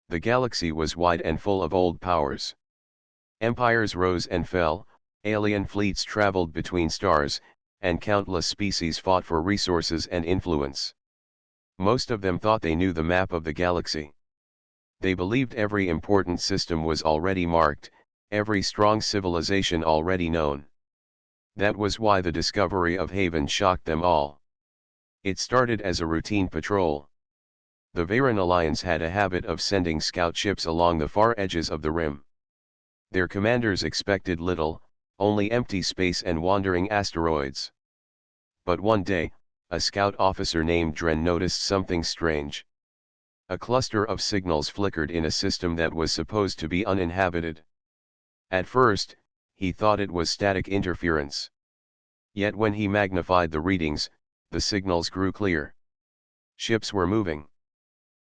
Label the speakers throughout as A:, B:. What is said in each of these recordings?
A: The galaxy was wide and full of old powers. Empires rose and fell, alien fleets traveled between stars, and countless species fought for resources and influence. Most of them thought they knew the map of the galaxy. They believed every important system was already marked, every strong civilization already known. That was why the discovery of Haven shocked them all. It started as a routine patrol. The Veyron Alliance had a habit of sending scout ships along the far edges of the rim. Their commanders expected little, only empty space and wandering asteroids. But one day, a scout officer named Dren noticed something strange. A cluster of signals flickered in a system that was supposed to be uninhabited. At first, he thought it was static interference. Yet when he magnified the readings, the signals grew clear. Ships were moving.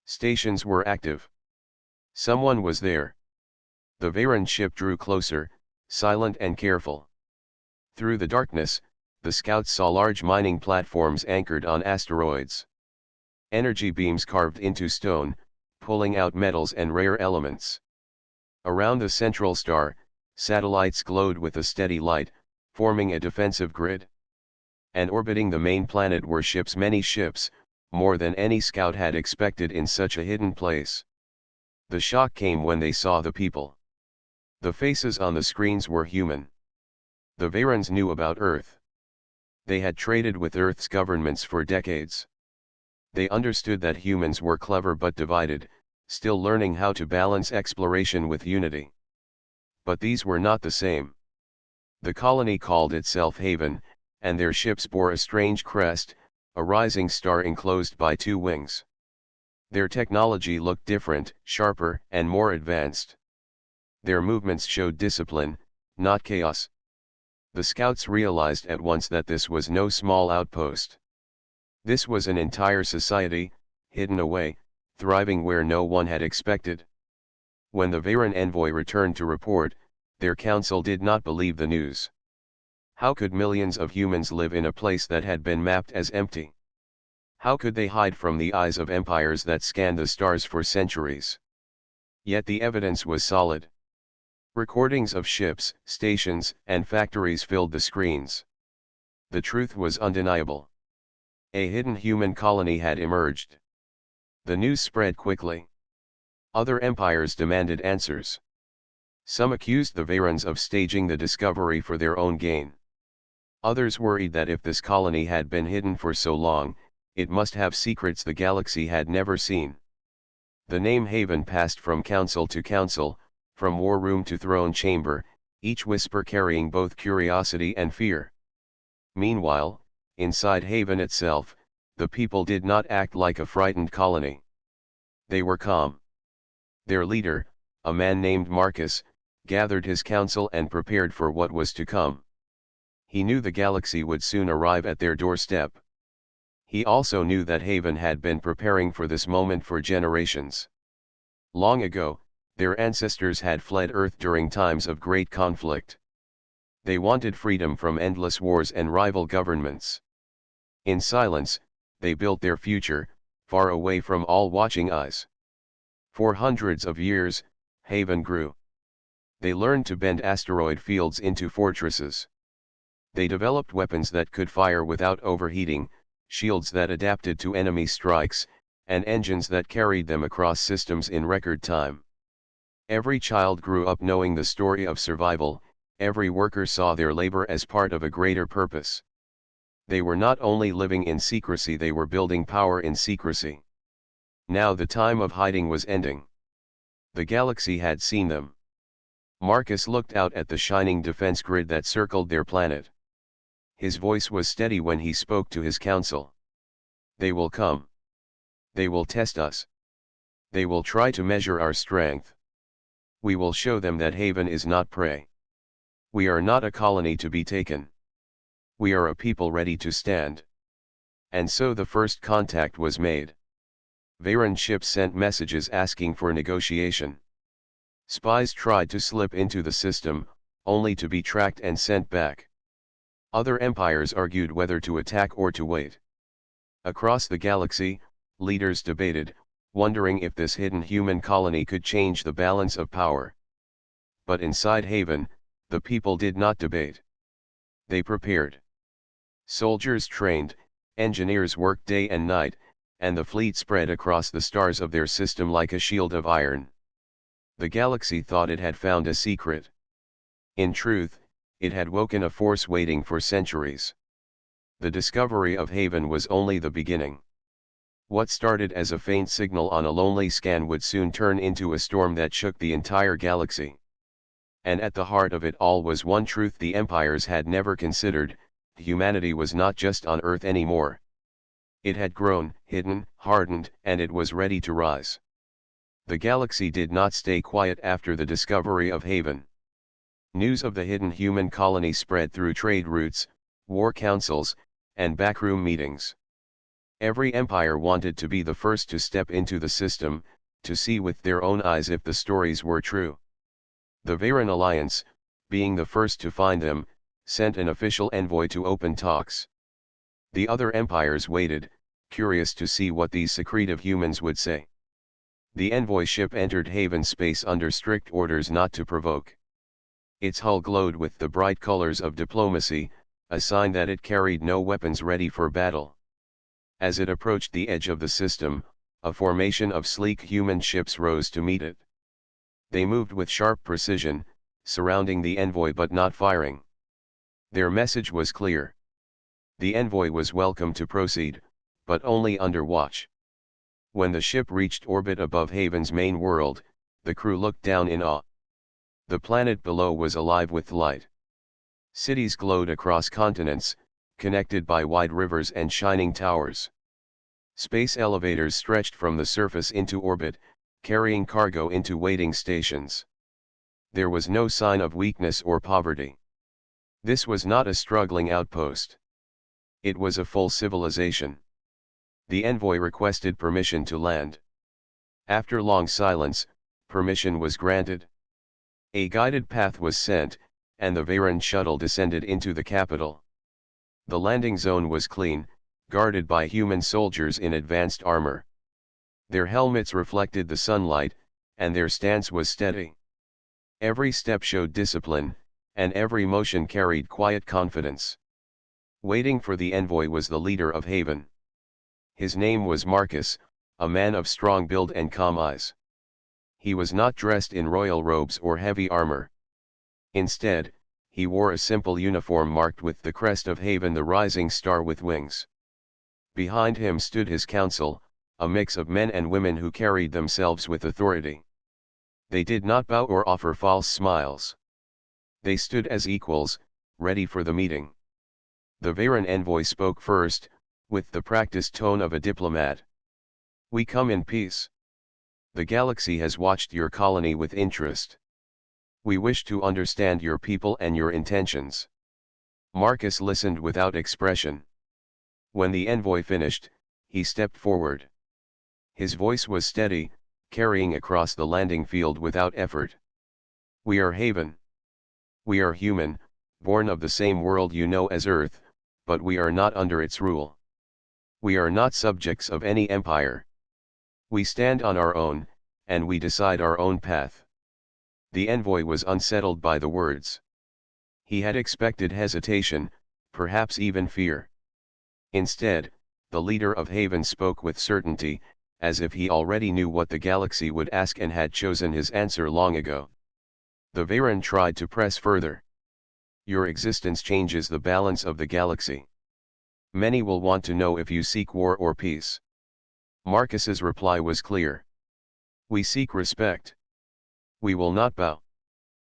A: Stations were active. Someone was there. The Veyron ship drew closer, silent and careful. Through the darkness, the scouts saw large mining platforms anchored on asteroids. Energy beams carved into stone, pulling out metals and rare elements. Around the central star, satellites glowed with a steady light, forming a defensive grid. And orbiting the main planet were ships, many ships, more than any scout had expected in such a hidden place. The shock came when they saw the people. The faces on the screens were human. The Veyrons knew about Earth. They had traded with Earth's governments for decades. They understood that humans were clever but divided, still learning how to balance exploration with unity. But these were not the same. The colony called itself Haven, and their ships bore a strange crest, a rising star enclosed by two wings. Their technology looked different, sharper, and more advanced. Their movements showed discipline, not chaos. The scouts realized at once that this was no small outpost. This was an entire society, hidden away, thriving where no one had expected. When the Veyron envoy returned to report, their council did not believe the news. How could millions of humans live in a place that had been mapped as empty? How could they hide from the eyes of empires that scanned the stars for centuries? Yet the evidence was solid. Recordings of ships, stations, and factories filled the screens. The truth was undeniable. A hidden human colony had emerged. The news spread quickly. Other empires demanded answers. Some accused the Veyrons of staging the discovery for their own gain. Others worried that if this colony had been hidden for so long, it must have secrets the galaxy had never seen. The name Haven passed from council to council, from war room to throne chamber, each whisper carrying both curiosity and fear. Meanwhile, inside Haven itself, the people did not act like a frightened colony. They were calm. Their leader, a man named Marcus, gathered his council and prepared for what was to come. He knew the galaxy would soon arrive at their doorstep. He also knew that Haven had been preparing for this moment for generations. Long ago, their ancestors had fled Earth during times of great conflict. They wanted freedom from endless wars and rival governments. In silence, they built their future, far away from all watching eyes. For hundreds of years, Haven grew. They learned to bend asteroid fields into fortresses. They developed weapons that could fire without overheating, shields that adapted to enemy strikes, and engines that carried them across systems in record time. Every child grew up knowing the story of survival, every worker saw their labor as part of a greater purpose. They were not only living in secrecy, they were building power in secrecy. Now the time of hiding was ending. The galaxy had seen them. Marcus looked out at the shining defense grid that circled their planet. His voice was steady when he spoke to his council. They will come. They will test us. They will try to measure our strength. We will show them that Haven is not prey. We are not a colony to be taken. We are a people ready to stand. And so the first contact was made. Veyron ships sent messages asking for negotiation. Spies tried to slip into the system, only to be tracked and sent back. Other empires argued whether to attack or to wait. Across the galaxy, leaders debated, wondering if this hidden human colony could change the balance of power. But inside Haven, the people did not debate. They prepared. Soldiers trained, engineers worked day and night, and the fleet spread across the stars of their system like a shield of iron. The galaxy thought it had found a secret. In truth, it had woken a force waiting for centuries. The discovery of Haven was only the beginning. What started as a faint signal on a lonely scan would soon turn into a storm that shook the entire galaxy. And at the heart of it all was one truth the empires had never considered: humanity was not just on Earth anymore. It had grown, hidden, hardened, and it was ready to rise. The galaxy did not stay quiet after the discovery of Haven. News of the hidden human colony spread through trade routes, war councils, and backroom meetings. Every empire wanted to be the first to step into the system, to see with their own eyes if the stories were true. The Veyran Alliance, being the first to find them, sent an official envoy to open talks. The other empires waited, curious to see what these secretive humans would say. The envoy ship entered Haven space under strict orders not to provoke. Its hull glowed with the bright colors of diplomacy, a sign that it carried no weapons ready for battle. As it approached the edge of the system, a formation of sleek human ships rose to meet it. They moved with sharp precision, surrounding the envoy but not firing. Their message was clear. The envoy was welcome to proceed, but only under watch. When the ship reached orbit above Haven's main world, the crew looked down in awe. The planet below was alive with light. Cities glowed across continents, connected by wide rivers and shining towers. Space elevators stretched from the surface into orbit, carrying cargo into waiting stations. There was no sign of weakness or poverty. This was not a struggling outpost. It was a full civilization. The envoy requested permission to land. After long silence, permission was granted. A guided path was sent, and the Veyran shuttle descended into the capital. The landing zone was clean, guarded by human soldiers in advanced armor. Their helmets reflected the sunlight, and their stance was steady. Every step showed discipline, and every motion carried quiet confidence. Waiting for the envoy was the leader of Haven. His name was Marcus, a man of strong build and calm eyes. He was not dressed in royal robes or heavy armor. Instead, he wore a simple uniform marked with the crest of Haven, the rising star with wings. Behind him stood his council, a mix of men and women who carried themselves with authority. They did not bow or offer false smiles. They stood as equals, ready for the meeting. The Veyran envoy spoke first, with the practiced tone of a diplomat. "We come in peace. The galaxy has watched your colony with interest. We wish to understand your people and your intentions." Marcus listened without expression. When the envoy finished, he stepped forward. His voice was steady, carrying across the landing field without effort. "We are Haven. We are human, born of the same world you know as Earth, but we are not under its rule. We are not subjects of any empire. We stand on our own, and we decide our own path." The envoy was unsettled by the words. He had expected hesitation, perhaps even fear. Instead, the leader of Haven spoke with certainty, as if he already knew what the galaxy would ask and had chosen his answer long ago. The Veyran tried to press further. "Your existence changes the balance of the galaxy. Many will want to know if you seek war or peace." Marcus's reply was clear. "We seek respect. We will not bow.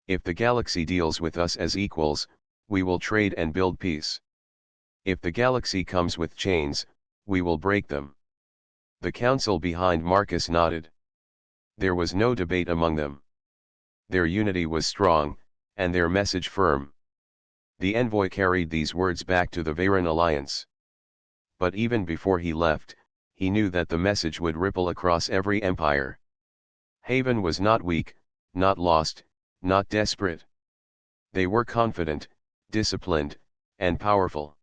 A: If the galaxy deals with us as equals, we will trade and build peace. If the galaxy comes with chains, we will break them." The council behind Marcus nodded. There was no debate among them. Their unity was strong, and their message firm. The envoy carried these words back to the Veyran Alliance. But even before he left, he knew that the message would ripple across every empire. Haven was not weak, not lost, not desperate. They were confident, disciplined, and powerful.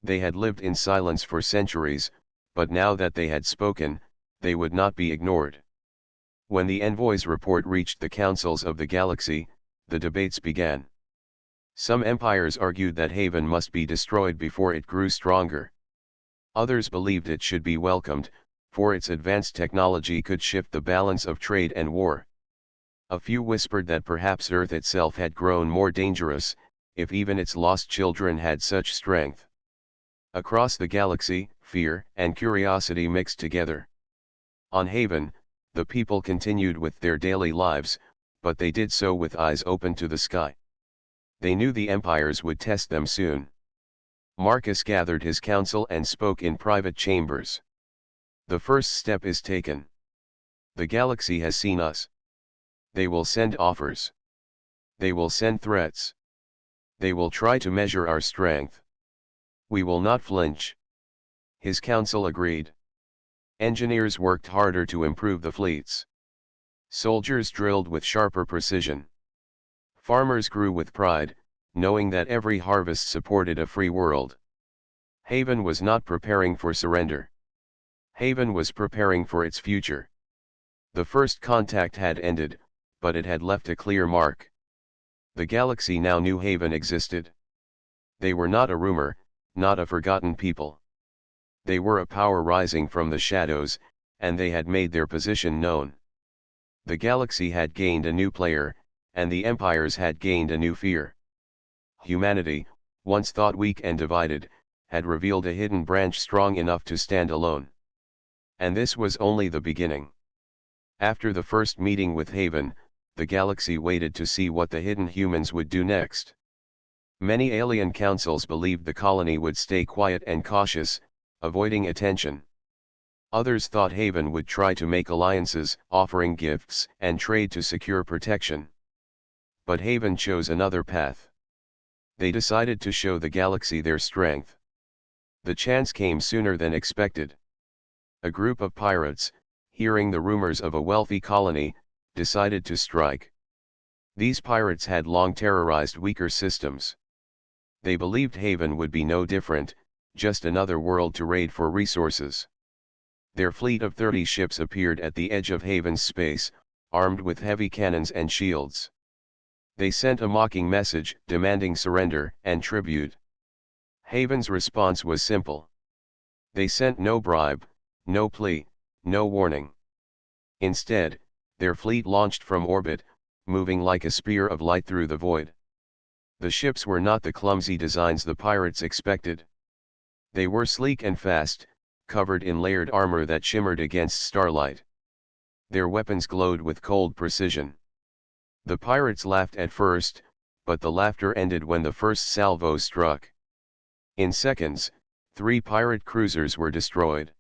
A: They had lived in silence for centuries, but now that they had spoken, they would not be ignored. When the envoy's report reached the councils of the galaxy, the debates began. Some empires argued that Haven must be destroyed before it grew stronger. Others believed it should be welcomed, for its advanced technology could shift the balance of trade and war. A few whispered that perhaps Earth itself had grown more dangerous, if even its lost children had such strength. Across the galaxy, fear and curiosity mixed together. On Haven, the people continued with their daily lives, but they did so with eyes open to the sky. They knew the empires would test them soon. Marcus gathered his council and spoke in private chambers. The first step is taken. The galaxy has seen us. They will send offers. They will send threats. They will try to measure our strength. We will not flinch. His council agreed. Engineers worked harder to improve the fleets. Soldiers drilled with sharper precision. Farmers grew with pride, knowing that every harvest supported a free world. Haven was not preparing for surrender. Haven was preparing for its future. The first contact had ended, but it had left a clear mark. The galaxy now knew Haven existed. They were not a rumor, not a forgotten people. They were a power rising from the shadows, and they had made their position known. The galaxy had gained a new player, and the empires had gained a new fear. Humanity, once thought weak and divided, had revealed a hidden branch strong enough to stand alone. And this was only the beginning. After the first meeting with Haven, the galaxy waited to see what the hidden humans would do next. Many alien councils believed the colony would stay quiet and cautious, avoiding attention. Others thought Haven would try to make alliances, offering gifts and trade to secure protection. But Haven chose another path. They decided to show the galaxy their strength. The chance came sooner than expected. A group of pirates, hearing the rumors of a wealthy colony, decided to strike. These pirates had long terrorized weaker systems. They believed Haven would be no different, just another world to raid for resources. Their fleet of 30 ships appeared at the edge of Haven's space, armed with heavy cannons and shields. They sent a mocking message demanding surrender and tribute. Haven's response was simple. They sent no bribe, no plea, no warning. Instead, their fleet launched from orbit, moving like a spear of light through the void. The ships were not the clumsy designs the pirates expected. They were sleek and fast, covered in layered armor that shimmered against starlight. Their weapons glowed with cold precision. The pirates laughed at first, but the laughter ended when the first salvo struck. In seconds, 3 pirate cruisers were destroyed.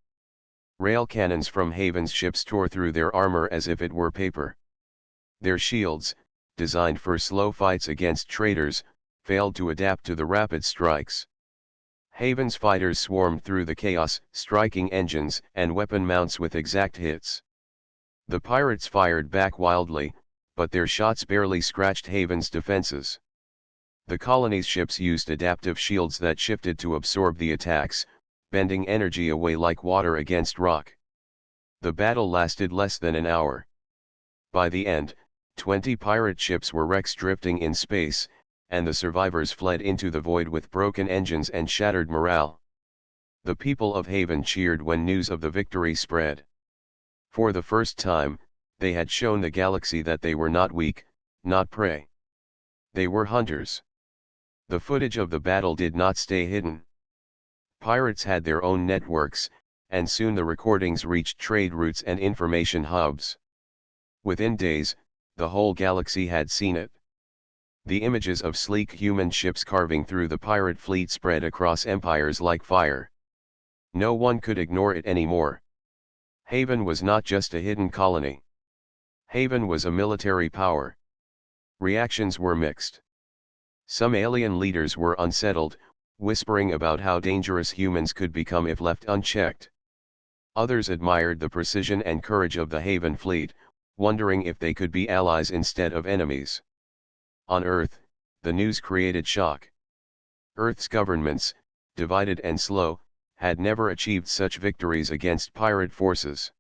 A: Rail cannons from Haven's ships tore through their armor as if it were paper. Their shields, designed for slow fights against traders, failed to adapt to the rapid strikes. Haven's fighters swarmed through the chaos, striking engines and weapon mounts with exact hits. The pirates fired back wildly, but their shots barely scratched Haven's defenses. The colony's ships used adaptive shields that shifted to absorb the attacks, bending energy away like water against rock. The battle lasted less than an hour. By the end, 20 pirate ships were wrecks drifting in space, and the survivors fled into the void with broken engines and shattered morale. The people of Haven cheered when news of the victory spread. For the first time, they had shown the galaxy that they were not weak, not prey. They were hunters. The footage of the battle did not stay hidden. Pirates had their own networks, and soon the recordings reached trade routes and information hubs. Within days, the whole galaxy had seen it. The images of sleek human ships carving through the pirate fleet spread across empires like fire. No one could ignore it anymore. Haven was not just a hidden colony. Haven was a military power. Reactions were mixed. Some alien leaders were unsettled, whispering about how dangerous humans could become if left unchecked. Others admired the precision and courage of the Haven fleet, wondering if they could be allies instead of enemies. On Earth, the news created shock. Earth's governments, divided and slow, had never achieved such victories against pirate forces.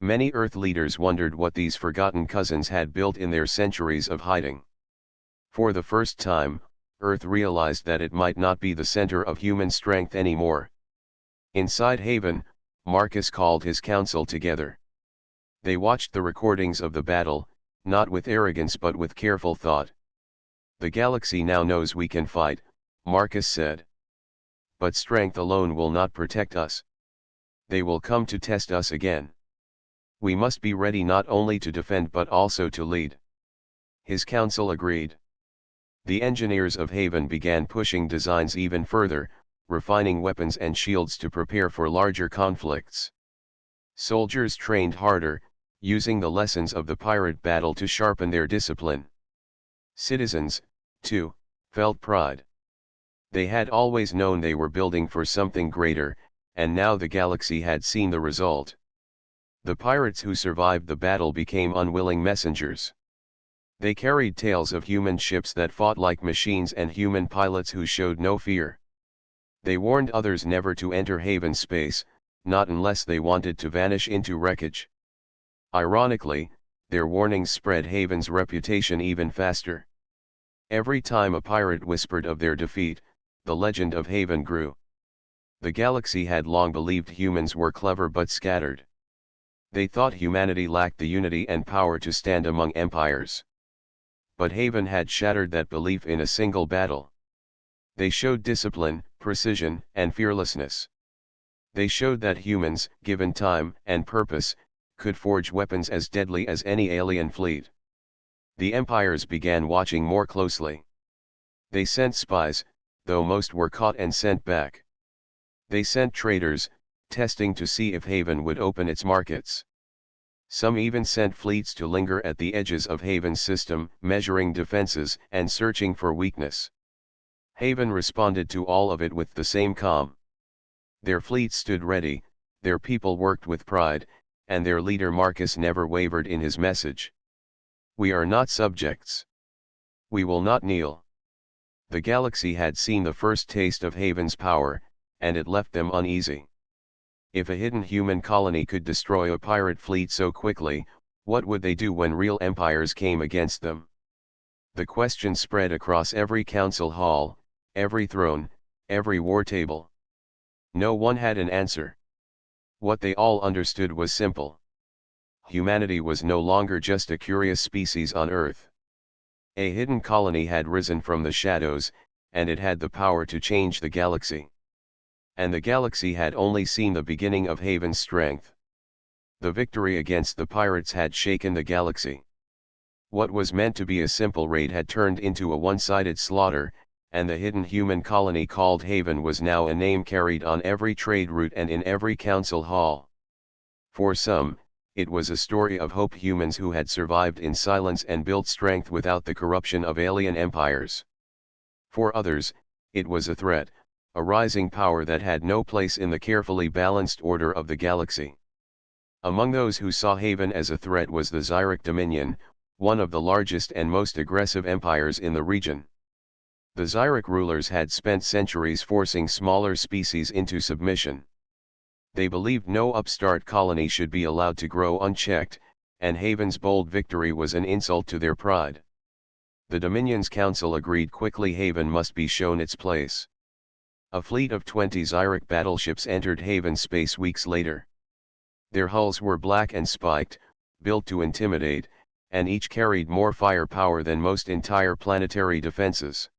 A: Many Earth leaders wondered what these forgotten cousins had built in their centuries of hiding. For the first time, Earth realized that it might not be the center of human strength anymore. Inside Haven, Marcus called his council together. They watched the recordings of the battle, not with arrogance but with careful thought. "The galaxy now knows we can fight," Marcus said. "But strength alone will not protect us. They will come to test us again. We must be ready not only to defend but also to lead." His council agreed. The engineers of Haven began pushing designs even further, refining weapons and shields to prepare for larger conflicts. Soldiers trained harder, using the lessons of the pirate battle to sharpen their discipline. Citizens, too, felt pride. They had always known they were building for something greater, and now the galaxy had seen the result. The pirates who survived the battle became unwilling messengers. They carried tales of human ships that fought like machines and human pilots who showed no fear. They warned others never to enter Haven space, not unless they wanted to vanish into wreckage. Ironically, their warnings spread Haven's reputation even faster. Every time a pirate whispered of their defeat, the legend of Haven grew. The galaxy had long believed humans were clever but scattered. They thought humanity lacked the unity and power to stand among empires. But Haven had shattered that belief in a single battle. They showed discipline, precision, and fearlessness. They showed that humans, given time and purpose, could forge weapons as deadly as any alien fleet. The empires began watching more closely. They sent spies, though most were caught and sent back. They sent traders, testing to see if Haven would open its markets. Some even sent fleets to linger at the edges of Haven's system, measuring defenses and searching for weakness. Haven responded to all of it with the same calm. Their fleets stood ready, their people worked with pride, and their leader Marcus never wavered in his message. "We are not subjects. We will not kneel." The galaxy had seen the first taste of Haven's power, and it left them uneasy. If a hidden human colony could destroy a pirate fleet so quickly, what would they do when real empires came against them? The question spread across every council hall, every throne, every war table. No one had an answer. What they all understood was simple. Humanity was no longer just a curious species on Earth. A hidden colony had risen from the shadows, and it had the power to change the galaxy. And the galaxy had only seen the beginning of Haven's strength. The victory against the pirates had shaken the galaxy. What was meant to be a simple raid had turned into a one-sided slaughter, and the hidden human colony called Haven was now a name carried on every trade route and in every council hall. For some, it was a story of hope, humans who had survived in silence and built strength without the corruption of alien empires. For others, it was a threat, a rising power that had no place in the carefully balanced order of the galaxy. Among those who saw Haven as a threat was the Xyric Dominion, one of the largest and most aggressive empires in the region. The Xyric rulers had spent centuries forcing smaller species into submission. They believed no upstart colony should be allowed to grow unchecked, and Haven's bold victory was an insult to their pride. The Dominion's council agreed quickly Haven must be shown its place. A fleet of 20 Xyric battleships entered Haven space weeks later. Their hulls were black and spiked, built to intimidate, and each carried more firepower than most entire planetary defenses.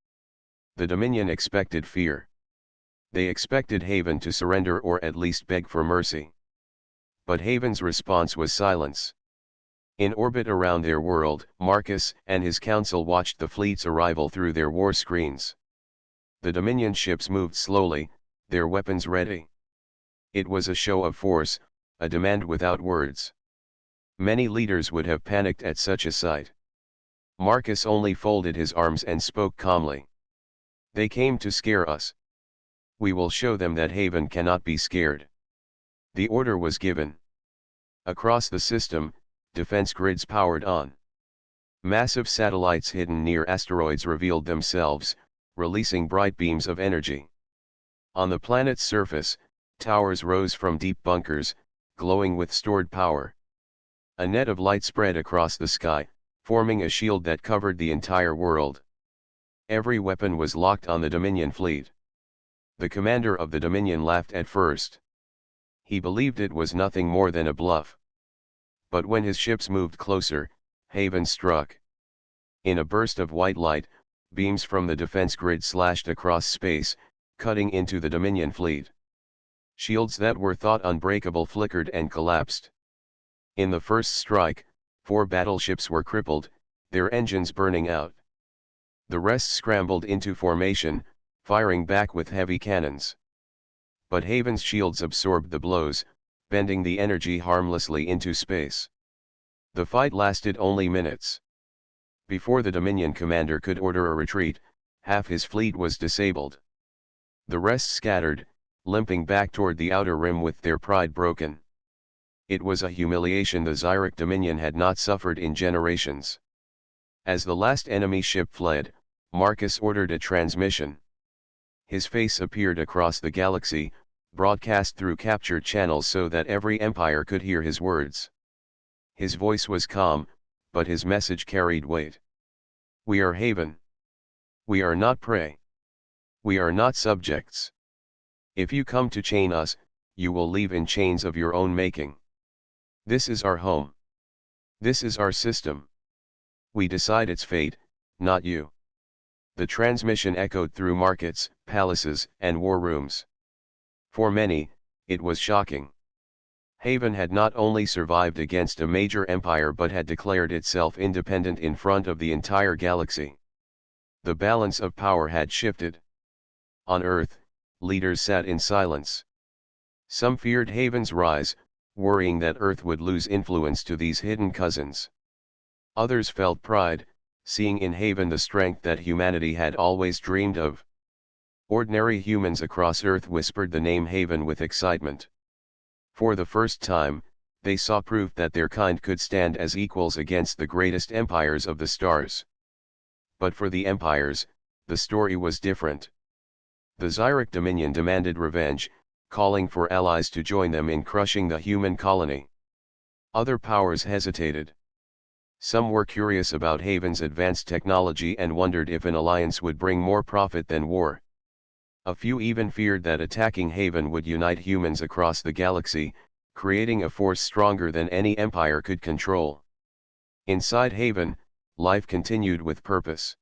A: The Dominion expected fear. They expected Haven to surrender or at least beg for mercy. But Haven's response was silence. In orbit around their world, Marcus and his council watched the fleet's arrival through their war screens. The Dominion ships moved slowly, their weapons ready. It was a show of force, a demand without words. Many leaders would have panicked at such a sight. Marcus only folded his arms and spoke calmly. "They came to scare us. We will show them that Haven cannot be scared." The order was given. Across the system, defense grids powered on. Massive satellites hidden near asteroids revealed themselves, releasing bright beams of energy. On the planet's surface, towers rose from deep bunkers, glowing with stored power. A net of light spread across the sky, forming a shield that covered the entire world. Every weapon was locked on the Dominion fleet. The commander of the Dominion laughed at first. He believed it was nothing more than a bluff. But when his ships moved closer, Haven struck. In a burst of white light, beams from the defense grid slashed across space, cutting into the Dominion fleet. Shields that were thought unbreakable flickered and collapsed. In the first strike, 4 battleships were crippled, their engines burning out. The rest scrambled into formation, firing back with heavy cannons. But Haven's shields absorbed the blows, bending the energy harmlessly into space. The fight lasted only minutes. Before the Dominion commander could order a retreat, half his fleet was disabled. The rest scattered, limping back toward the outer rim with their pride broken. It was a humiliation the Xyric Dominion had not suffered in generations. As the last enemy ship fled, Marcus ordered a transmission. His face appeared across the galaxy, broadcast through captured channels so that every empire could hear his words. His voice was calm, but his message carried weight. We are Haven. We are not prey. We are not subjects. If you come to chain us, you will leave in chains of your own making. This is our home. This is our system. We decide its fate, not you. The transmission echoed through markets, palaces, and war rooms. For many, it was shocking. Haven had not only survived against a major empire but had declared itself independent in front of the entire galaxy. The balance of power had shifted. On Earth, leaders sat in silence. Some feared Haven's rise, worrying that Earth would lose influence to these hidden cousins. Others felt pride, seeing in Haven the strength that humanity had always dreamed of. Ordinary humans across Earth whispered the name Haven with excitement. For the first time, they saw proof that their kind could stand as equals against the greatest empires of the stars. But for the empires, the story was different. The Xyric Dominion demanded revenge, calling for allies to join them in crushing the human colony. Other powers hesitated. Some were curious about Haven's advanced technology and wondered if an alliance would bring more profit than war. A few even feared that attacking Haven would unite humans across the galaxy, creating a force stronger than any empire could control. Inside Haven, life continued with purpose.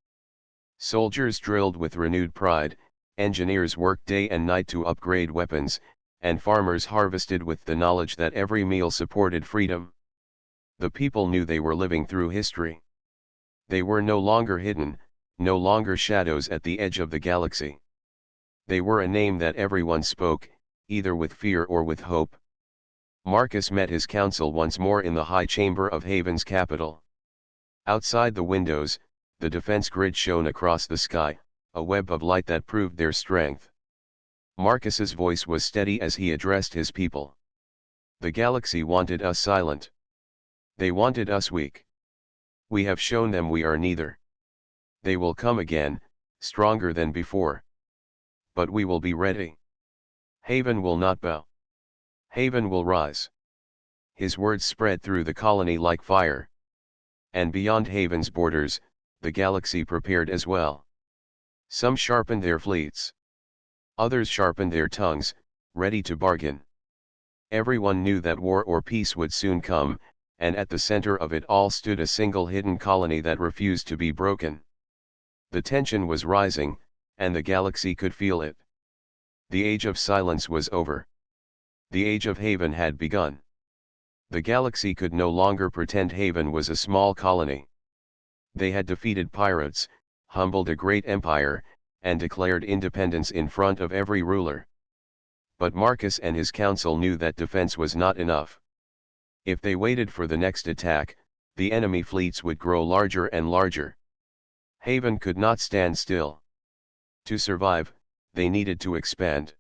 A: Soldiers drilled with renewed pride, engineers worked day and night to upgrade weapons, and farmers harvested with the knowledge that every meal supported freedom. The people knew they were living through history. They were no longer hidden, no longer shadows at the edge of the galaxy. They were a name that everyone spoke, either with fear or with hope. Marcus met his council once more in the high chamber of Haven's capital. Outside the windows, the defense grid shone across the sky, a web of light that proved their strength. Marcus's voice was steady as he addressed his people. The galaxy wanted us silent. They wanted us weak. We have shown them we are neither. They will come again, stronger than before. But we will be ready. Haven will not bow. Haven will rise. His words spread through the colony like fire. And beyond Haven's borders, the galaxy prepared as well. Some sharpened their fleets. Others sharpened their tongues, ready to bargain. Everyone knew that war or peace would soon come, and at the center of it all stood a single hidden colony that refused to be broken. The tension was rising, and the galaxy could feel it. The age of silence was over. The age of Haven had begun. The galaxy could no longer pretend Haven was a small colony. They had defeated pirates, humbled a great empire, and declared independence in front of every ruler. But Marcus and his council knew that defense was not enough. If they waited for the next attack, the enemy fleets would grow larger and larger. Haven could not stand still. To survive, they needed to expand.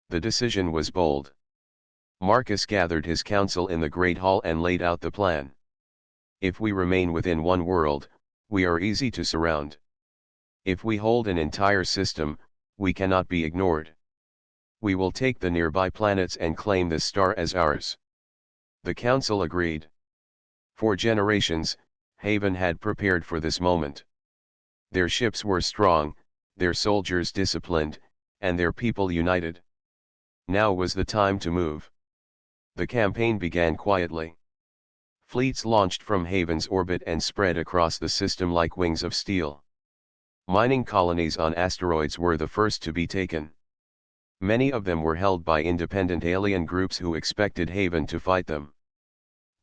A: The decision was bold. Marcus gathered his council in the Great Hall and laid out the plan. If we remain within one world, we are easy to surround. If we hold an entire system, we cannot be ignored. We will take the nearby planets and claim this star as ours. The council agreed. For generations, Haven had prepared for this moment. Their ships were strong, their soldiers disciplined, and their people united. Now was the time to move. The campaign began quietly. Fleets launched from Haven's orbit and spread across the system like wings of steel. Mining colonies on asteroids were the first to be taken. Many of them were held by independent alien groups who expected Haven to fight them.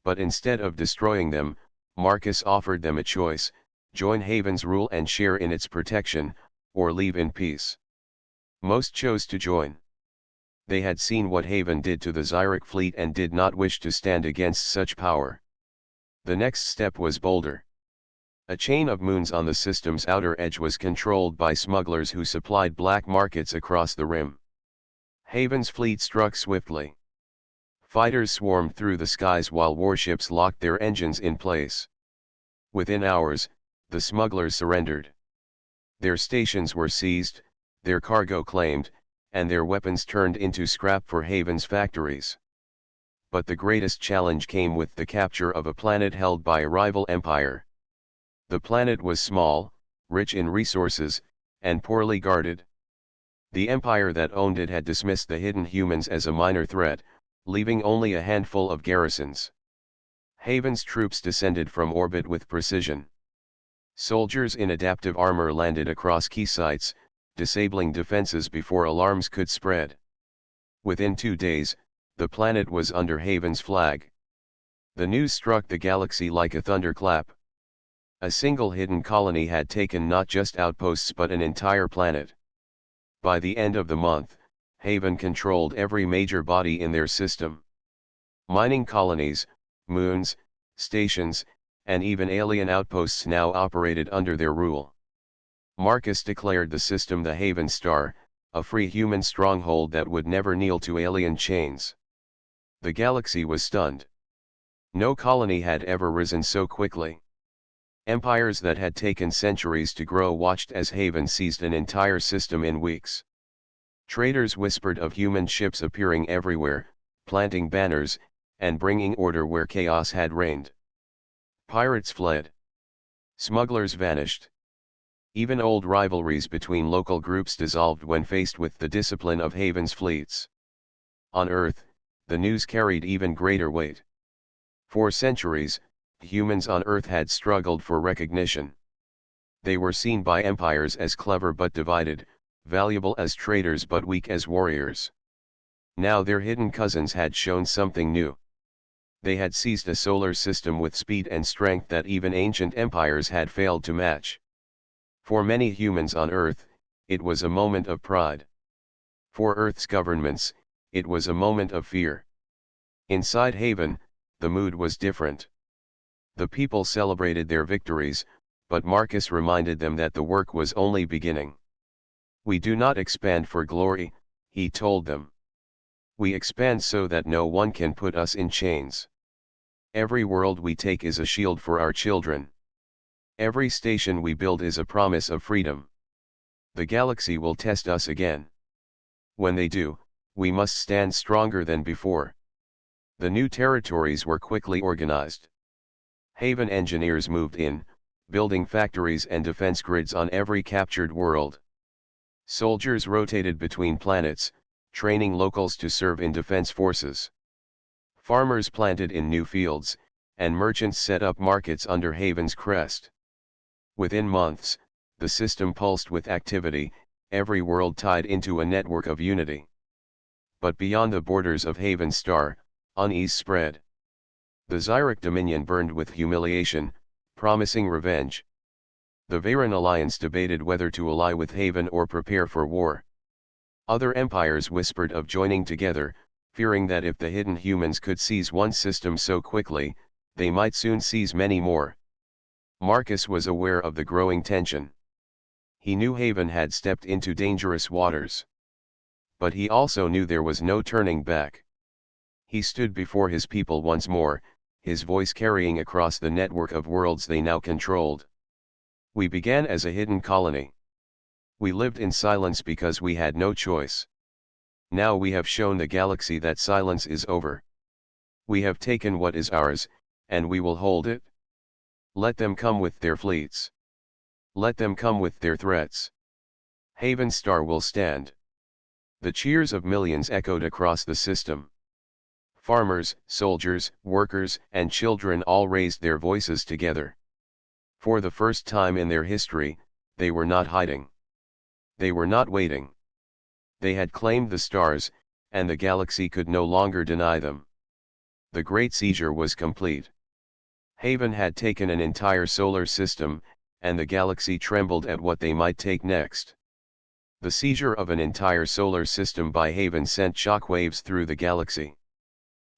A: But instead of destroying them, Marcus offered them a choice: join Haven's rule and share in its protection, or leave in peace. Most chose to join. They had seen what Haven did to the Xyric fleet and did not wish to stand against such power. The next step was bolder. A chain of moons on the system's outer edge was controlled by smugglers who supplied black markets across the rim. Haven's fleet struck swiftly. Fighters swarmed through the skies while warships locked their engines in place. Within hours, the smugglers surrendered. Their stations were seized, their cargo claimed, and their weapons turned into scrap for Haven's factories. But the greatest challenge came with the capture of a planet held by a rival empire. The planet was small, rich in resources, and poorly guarded. The empire that owned it had dismissed the hidden humans as a minor threat, leaving only a handful of garrisons. Haven's troops descended from orbit with precision. Soldiers in adaptive armor landed across key sites, disabling defenses before alarms could spread. Within 2 days, the planet was under Haven's flag. The news struck the galaxy like a thunderclap. A single hidden colony had taken not just outposts but an entire planet. By the end of the month, Haven controlled every major body in their system. Mining colonies, moons, stations, and even alien outposts now operated under their rule. Marcus declared the system the Haven Star, a free human stronghold that would never kneel to alien chains. The galaxy was stunned. No colony had ever risen so quickly. Empires that had taken centuries to grow watched as Haven seized an entire system in weeks. Traders whispered of human ships appearing everywhere, planting banners, and bringing order where chaos had reigned. Pirates fled. Smugglers vanished. Even old rivalries between local groups dissolved when faced with the discipline of Haven's fleets. On Earth, the news carried even greater weight. For centuries, humans on Earth had struggled for recognition. They were seen by empires as clever but divided, valuable as traders but weak as warriors. Now their hidden cousins had shown something new. They had seized a solar system with speed and strength that even ancient empires had failed to match. For many humans on Earth, it was a moment of pride. For Earth's governments, it was a moment of fear. Inside Haven, the mood was different. The people celebrated their victories, but Marcus reminded them that the work was only beginning. We do not expand for glory, he told them. We expand so that no one can put us in chains. Every world we take is a shield for our children. Every station we build is a promise of freedom. The galaxy will test us again. When they do, we must stand stronger than before. The new territories were quickly organized. Haven engineers moved in, building factories and defense grids on every captured world. Soldiers rotated between planets, training locals to serve in defense forces. Farmers planted in new fields, and merchants set up markets under Haven's crest. Within months, the system pulsed with activity, every world tied into a network of unity. But beyond the borders of Haven Star, unease spread. The Xyric Dominion burned with humiliation, promising revenge. The Veyron alliance debated whether to ally with Haven or prepare for war. Other empires whispered of joining together, fearing that if the hidden humans could seize one system so quickly, they might soon seize many more. Marcus was aware of the growing tension. He knew Haven had stepped into dangerous waters. But he also knew there was no turning back. He stood before his people once more, his voice carrying across the network of worlds they now controlled. We began as a hidden colony. We lived in silence because we had no choice. Now we have shown the galaxy that silence is over. We have taken what is ours, and we will hold it. Let them come with their fleets. Let them come with their threats. Haven's star will stand. The cheers of millions echoed across the system. Farmers, soldiers, workers, and children all raised their voices together. For the first time in their history, they were not hiding. They were not waiting. They had claimed the stars, and the galaxy could no longer deny them. The great seizure was complete. Haven had taken an entire solar system, and the galaxy trembled at what they might take next. The seizure of an entire solar system by Haven sent shockwaves through the galaxy.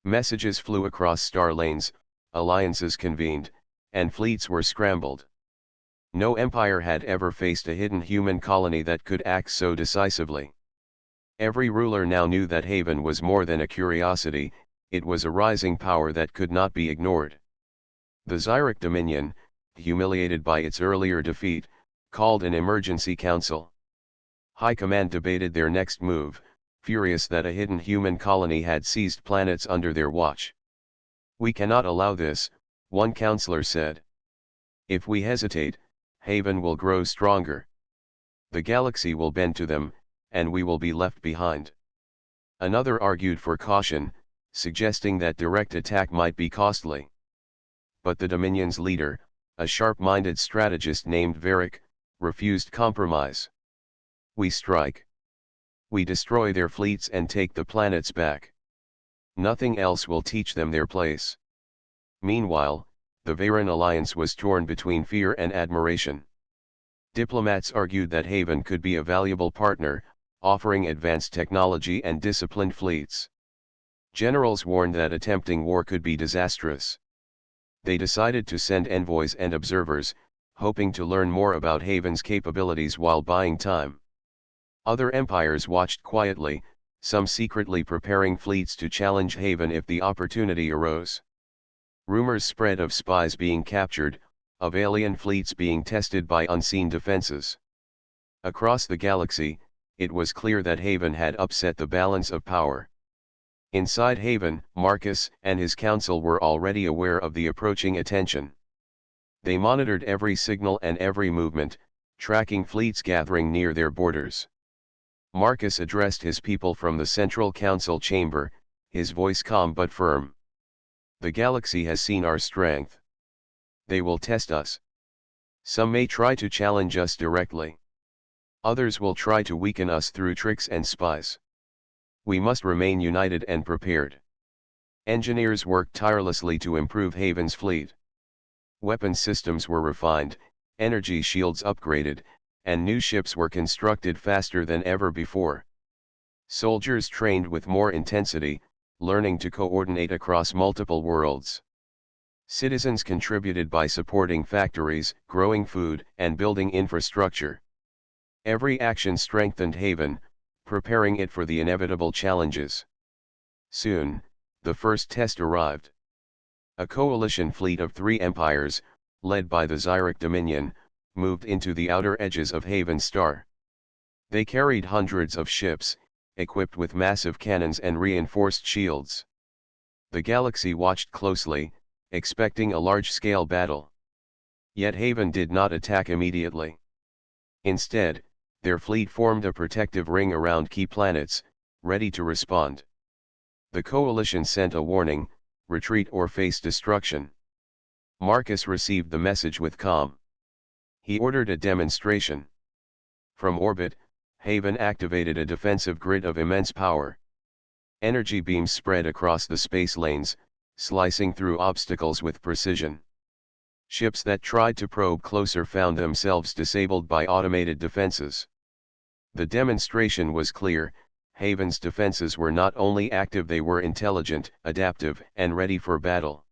A: Messages flew across star lanes, alliances convened, and fleets were scrambled. No empire had ever faced a hidden human colony that could act so decisively. Every ruler now knew that Haven was more than a curiosity, it was a rising power that could not be ignored. The Xyric Dominion, humiliated by its earlier defeat, called an emergency council. High Command debated their next move, furious that a hidden human colony had seized planets under their watch. "We cannot allow this," one counselor said. "If we hesitate, Haven will grow stronger. The galaxy will bend to them, and we will be left behind." Another argued for caution, suggesting that direct attack might be costly. But the Dominion's leader, a sharp-minded strategist named Varric, refused compromise. "We strike. We destroy their fleets and take the planets back. Nothing else will teach them their place." Meanwhile, the Veyron alliance was torn between fear and admiration. Diplomats argued that Haven could be a valuable partner, offering advanced technology and disciplined fleets. Generals warned that attempting war could be disastrous. They decided to send envoys and observers, hoping to learn more about Haven's capabilities while buying time. Other empires watched quietly, some secretly preparing fleets to challenge Haven if the opportunity arose. Rumors spread of spies being captured, of alien fleets being tested by unseen defenses. Across the galaxy, it was clear that Haven had upset the balance of power. Inside Haven, Marcus and his council were already aware of the approaching attention. They monitored every signal and every movement, tracking fleets gathering near their borders. Marcus addressed his people from the central council chamber, his voice calm but firm. "The galaxy has seen our strength. They will test us. Some may try to challenge us directly. Others will try to weaken us through tricks and spies. We must remain united and prepared." Engineers worked tirelessly to improve Haven's fleet. Weapon systems were refined, energy shields upgraded, and new ships were constructed faster than ever before. Soldiers trained with more intensity, learning to coordinate across multiple worlds. Citizens contributed by supporting factories, growing food, and building infrastructure. Every action strengthened Haven, preparing it for the inevitable challenges. Soon, the first test arrived. A coalition fleet of 3 empires, led by the Xyric Dominion, moved into the outer edges of Haven's star. They carried hundreds of ships, equipped with massive cannons and reinforced shields. The galaxy watched closely, expecting a large-scale battle. Yet Haven did not attack immediately. Instead, their fleet formed a protective ring around key planets, ready to respond. The coalition sent a warning: retreat or face destruction. Marcus received the message with calm. He ordered a demonstration. From orbit, Haven activated a defensive grid of immense power. Energy beams spread across the space lanes, slicing through obstacles with precision. Ships that tried to probe closer found themselves disabled by automated defenses. The demonstration was clear: Haven's defenses were not only active, they were intelligent, adaptive, and ready for battle.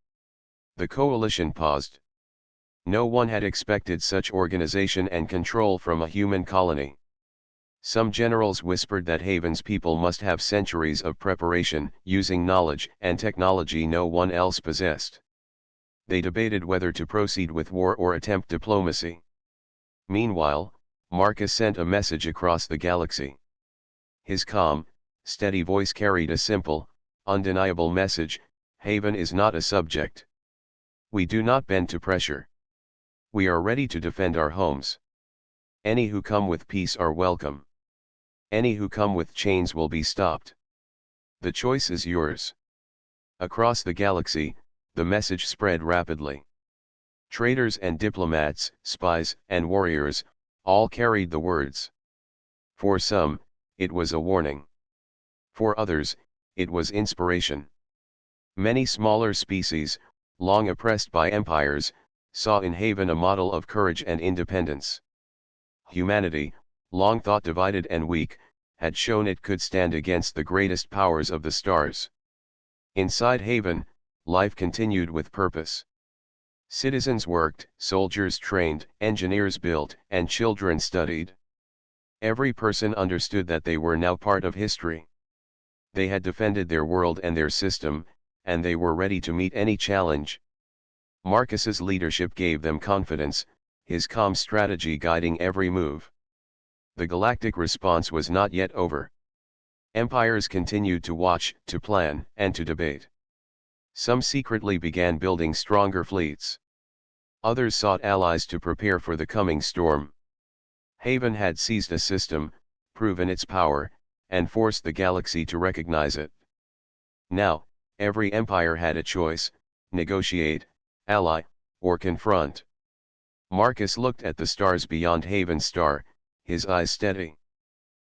A: The coalition paused. No one had expected such organization and control from a human colony. Some generals whispered that Haven's people must have centuries of preparation, using knowledge and technology no one else possessed. They debated whether to proceed with war or attempt diplomacy. Meanwhile, Marcus sent a message across the galaxy. His calm, steady voice carried a simple, undeniable message: Haven is not a subject. We do not bend to pressure. We are ready to defend our homes. Any who come with peace are welcome. Any who come with chains will be stopped. The choice is yours. Across the galaxy, the message spread rapidly. Traders and diplomats, spies and warriors, all carried the words. For some, it was a warning. For others, it was inspiration. Many smaller species, long oppressed by empires, saw in Haven a model of courage and independence. Humanity, long thought divided and weak, had shown it could stand against the greatest powers of the stars. Inside Haven, life continued with purpose. Citizens worked, soldiers trained, engineers built, and children studied. Every person understood that they were now part of history. They had defended their world and their system, and they were ready to meet any challenge. Marcus's leadership gave them confidence, his calm strategy guiding every move. The galactic response was not yet over. Empires continued to watch, to plan, and to debate. Some secretly began building stronger fleets. Others sought allies to prepare for the coming storm. Haven had seized a system, proven its power, and forced the galaxy to recognize it. Now, every empire had a choice: negotiate, ally, or confront. Marcus looked at the stars beyond Haven's star, his eyes steady.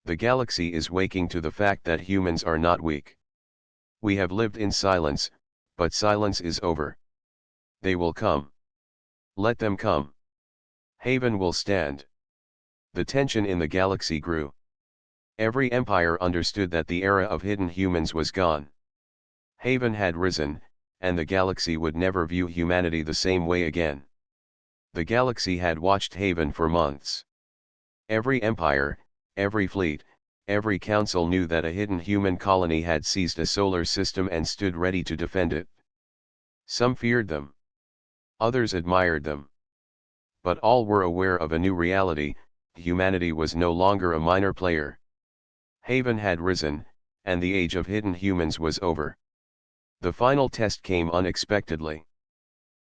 A: The galaxy is waking to the fact that humans are not weak. We have lived in silence, but silence is over. They will come. Let them come. Haven will stand. The tension in the galaxy grew. Every empire understood that the era of hidden humans was gone. Haven had risen, and the galaxy would never view humanity the same way again. The galaxy had watched Haven for months. Every empire, every fleet, every council knew that a hidden human colony had seized a solar system and stood ready to defend it. Some feared them. Others admired them. But all were aware of a new reality: humanity was no longer a minor player. Haven had risen, and the age of hidden humans was over. The final test came unexpectedly.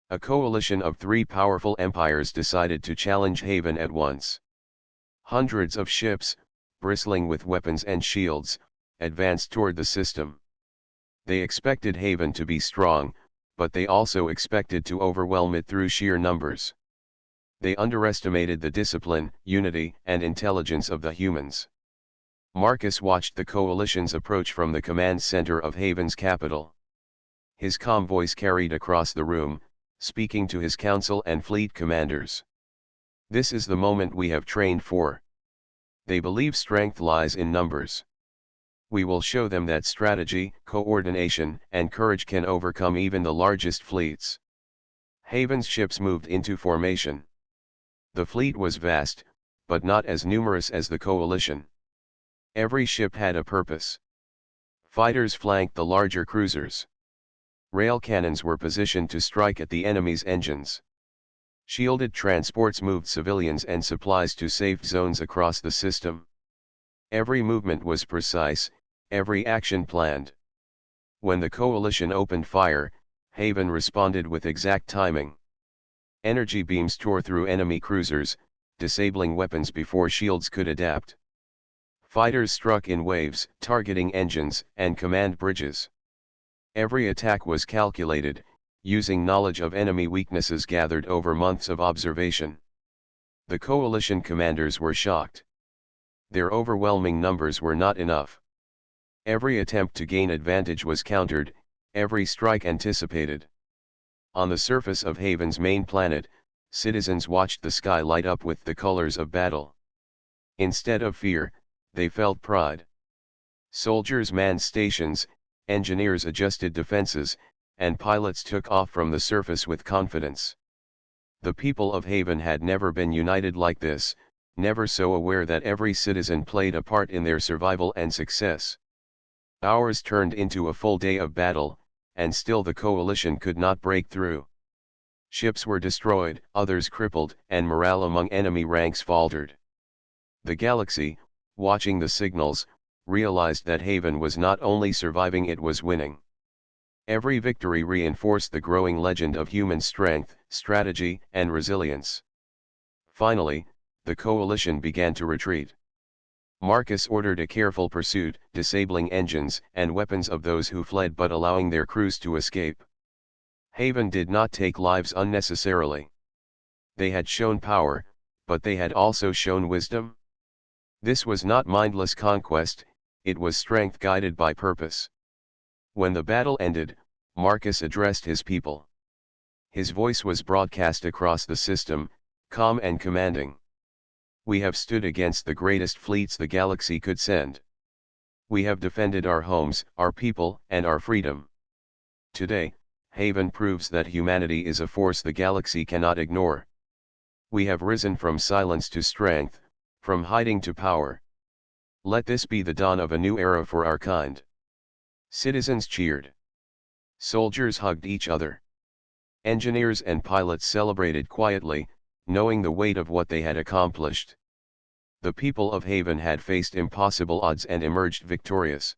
A: A coalition of 3 powerful empires decided to challenge Haven at once. Hundreds of ships, bristling with weapons and shields, advanced toward the system. They expected Haven to be strong, but they also expected to overwhelm it through sheer numbers. They underestimated the discipline, unity, and intelligence of the humans. Marcus watched the coalition's approach from the command center of Haven's capital. His calm voice carried across the room, speaking to his council and fleet commanders. This is the moment we have trained for. They believe strength lies in numbers. We will show them that strategy, coordination, and courage can overcome even the largest fleets. Haven's ships moved into formation. The fleet was vast, but not as numerous as the coalition. Every ship had a purpose. Fighters flanked the larger cruisers. Rail cannons were positioned to strike at the enemy's engines. Shielded transports moved civilians and supplies to safe zones across the system. Every movement was precise, every action planned. When the coalition opened fire, Haven responded with exact timing. Energy beams tore through enemy cruisers, disabling weapons before shields could adapt. Fighters struck in waves, targeting engines and command bridges. Every attack was calculated, using knowledge of enemy weaknesses gathered over months of observation. The coalition commanders were shocked. Their overwhelming numbers were not enough. Every attempt to gain advantage was countered, every strike anticipated. On the surface of Haven's main planet, citizens watched the sky light up with the colors of battle. Instead of fear, they felt pride. Soldiers manned stations, engineers adjusted defenses, and pilots took off from the surface with confidence. The people of Haven had never been united like this, never so aware that every citizen played a part in their survival and success. Hours turned into a full day of battle, and still the coalition could not break through. Ships were destroyed, others crippled, and morale among enemy ranks faltered. The galaxy, watching the signals, realized that Haven was not only surviving, it was winning. Every victory reinforced the growing legend of human strength, strategy, and resilience. Finally, the coalition began to retreat. Marcus ordered a careful pursuit, disabling engines and weapons of those who fled but allowing their crews to escape. Haven did not take lives unnecessarily. They had shown power, but they had also shown wisdom. This was not mindless conquest, it was strength guided by purpose. When the battle ended, Marcus addressed his people. His voice was broadcast across the system, calm and commanding. We have stood against the greatest fleets the galaxy could send. We have defended our homes, our people, and our freedom. Today, Haven proves that humanity is a force the galaxy cannot ignore. We have risen from silence to strength, from hiding to power. Let this be the dawn of a new era for our kind. Citizens cheered. Soldiers hugged each other. Engineers and pilots celebrated quietly, knowing the weight of what they had accomplished. The people of Haven had faced impossible odds and emerged victorious.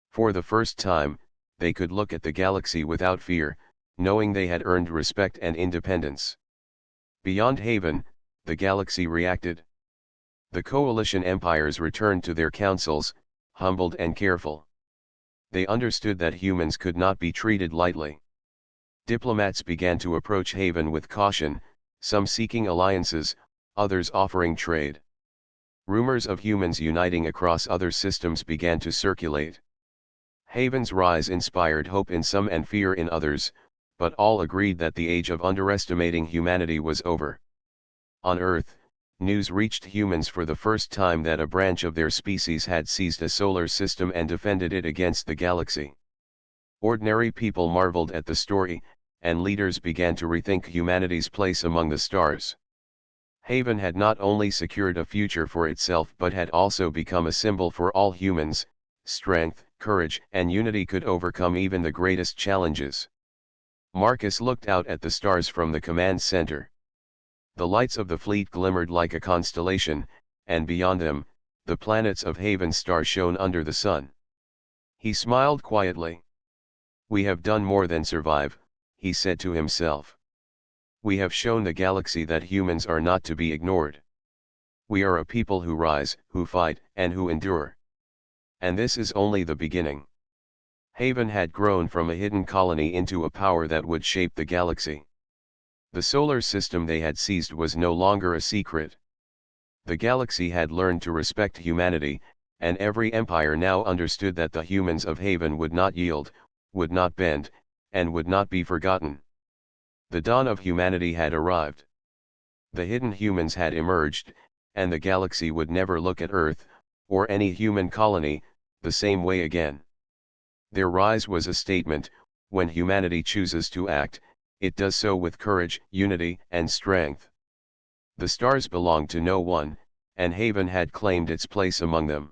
A: For the first time, they could look at the galaxy without fear, knowing they had earned respect and independence. Beyond Haven, the galaxy reacted. The coalition empires returned to their councils, humbled and careful. They understood that humans could not be treated lightly. Diplomats began to approach Haven with caution, some seeking alliances, others offering trade. Rumors of humans uniting across other systems began to circulate. Haven's rise inspired hope in some and fear in others, but all agreed that the age of underestimating humanity was over. On Earth, news reached humans for the first time that a branch of their species had seized a solar system and defended it against the galaxy. Ordinary people marveled at the story, and leaders began to rethink humanity's place among the stars. Haven had not only secured a future for itself but had also become a symbol for all humans. Strength, courage, and unity could overcome even the greatest challenges. Marcus looked out at the stars from the command center. The lights of the fleet glimmered like a constellation, and beyond them, the planets of Haven's star shone under the sun. He smiled quietly. "We have done more than survive," he said to himself. "We have shown the galaxy that humans are not to be ignored. We are a people who rise, who fight, and who endure. And this is only the beginning." Haven had grown from a hidden colony into a power that would shape the galaxy. The solar system they had seized was no longer a secret. The galaxy had learned to respect humanity, and every empire now understood that the humans of Haven would not yield, would not bend, and would not be forgotten. The dawn of humanity had arrived. The hidden humans had emerged, and the galaxy would never look at Earth, or any human colony, the same way again. Their rise was a statement: when humanity chooses to act, it does so with courage, unity, and strength. The stars belonged to no one, and Haven had claimed its place among them.